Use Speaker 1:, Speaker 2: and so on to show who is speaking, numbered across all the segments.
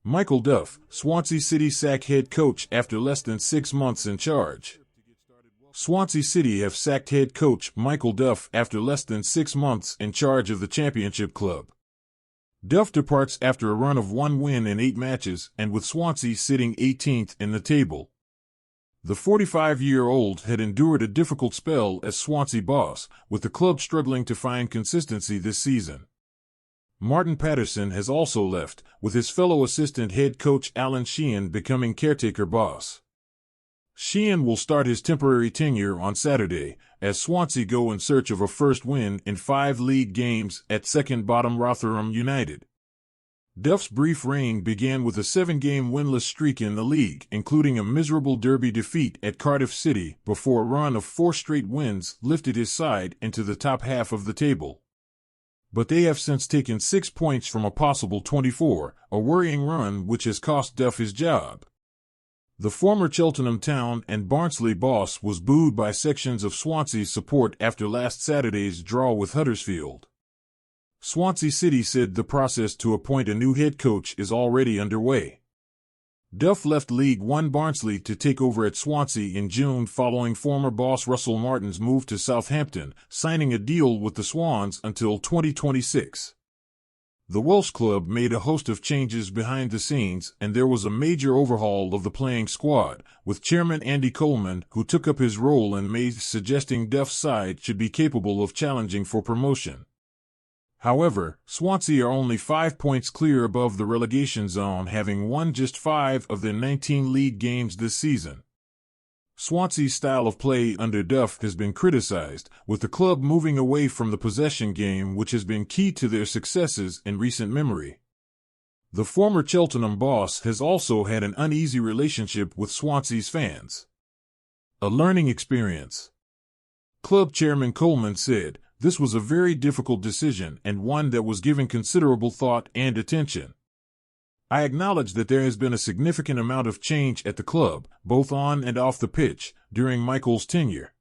Speaker 1: Michael Duff, Swansea City sack head coach after less than 6 months in charge. Swansea City have sacked head coach Michael Duff after less than 6 months in charge of the Championship club. Duff departs after a run of 1 win in 8 matches and with Swansea sitting 18th in the table. The 45-year-old had endured a difficult spell as Swansea boss, with the club struggling to find consistency this season. Martin Paterson has also left, with his fellow assistant head coach Alan Sheehan becoming caretaker boss. Sheehan will start his temporary tenure on Saturday, as Swansea go in search of a first win in 5 league games at second-bottom Rotherham United. Duff's brief reign began with a 7-game winless streak in the league, including a miserable derby defeat at Cardiff City, before a run of 4 straight wins lifted his side into the top half of the table. But they have since taken 6 points from a possible 24, a worrying run which has cost Duff his job. The former Cheltenham Town and Barnsley boss was booed by sections of Swansea's support after last Saturday's draw with Huddersfield. Swansea City said the process to appoint a new head coach is already underway. Duff left League One Barnsley to take over at Swansea in June following former boss Russell Martin's move to Southampton, signing a deal with the Swans until 2026. The Welsh club made a host of changes behind the scenes, and there was a major overhaul of the playing squad, with chairman Andy Coleman, who took up his role in May, suggesting Duff's side should be capable of challenging for promotion. However, Swansea are only 5 points clear above the relegation zone, having won just 5 of their 19 league games this season. Swansea's style of play under Duff has been criticized, with the club moving away from the possession game, which has been key to their successes in recent memory. The former Cheltenham boss has also had an uneasy relationship with Swansea's fans. A learning experience. Club chairman Coleman said, "This was a very difficult decision and one that was given considerable thought and attention. I acknowledge that there has been a significant amount of change at the club, both on and off the pitch, during Michael's tenure.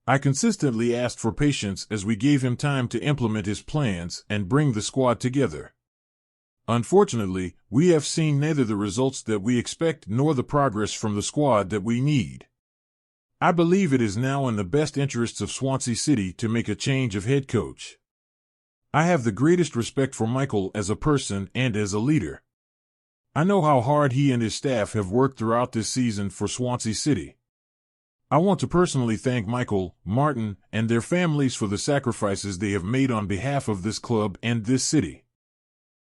Speaker 1: I consistently asked for patience as we gave him time to implement his plans and bring the squad together. Unfortunately, we have seen neither the results that we expect nor the progress from the squad that we need. I believe it is now in the best interests of Swansea City to make a change of head coach. I have the greatest respect for Michael as a person and as a leader. I know how hard he and his staff have worked throughout this season for Swansea City. I want to personally thank Michael, Martin, and their families for the sacrifices they have made on behalf of this club and this city.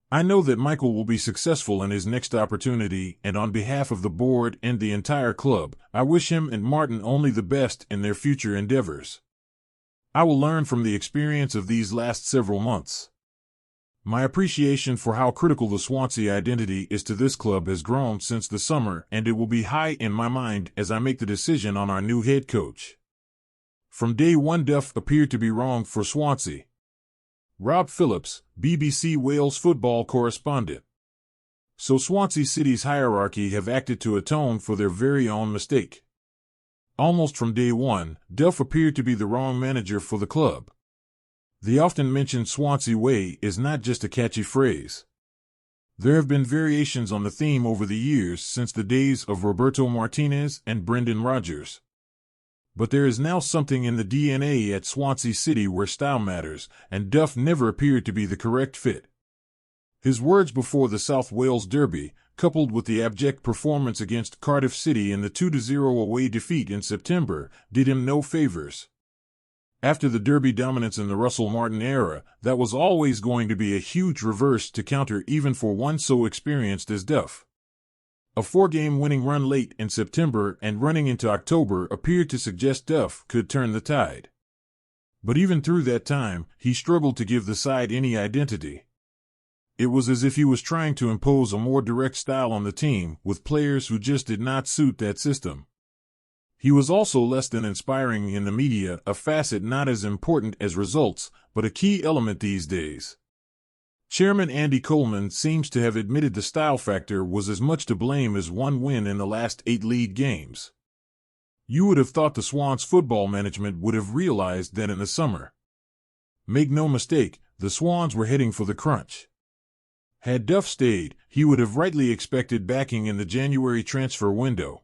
Speaker 1: I know that Michael will be successful in his next opportunity, and on behalf of the board and the entire club, I wish him and Martin only the best in their future endeavors. I will learn from the experience of these last several months. My appreciation for how critical the Swansea identity is to this club has grown since the summer, and it will be high in my mind as I make the decision on our new head coach. From day one, Duff appeared to be wrong for Swansea." Rob Phillips, BBC Wales football correspondent. So Swansea City's hierarchy have acted to atone for their very own mistake. Almost from day one, Duff appeared to be the wrong manager for the club. The often mentioned Swansea way is not just a catchy phrase. There have been variations on the theme over the years since the days of Roberto Martinez and Brendan Rodgers. But there is now something in the DNA at Swansea City where style matters, and Duff never appeared to be the correct fit. His words before the South Wales derby, coupled with the abject performance against Cardiff City in the 2-0 away defeat in September, did him no favors. After the derby dominance in the Russell Martin era, that was always going to be a huge reverse to counter even for one so experienced as Duff. A 4-game winning run late in September and running into October appeared to suggest Duff could turn the tide. But even through that time, he struggled to give the side any identity. It was as if he was trying to impose a more direct style on the team, with players who just did not suit that system. He was also less than inspiring in the media, a facet not as important as results, but a key element these days. Chairman Andy Coleman seems to have admitted the style factor was as much to blame as one win in the last 8 league games. You would have thought the Swans football management would have realized that in the summer. Make no mistake, the Swans were heading for the crunch. Had Duff stayed, he would have rightly expected backing in the January transfer window.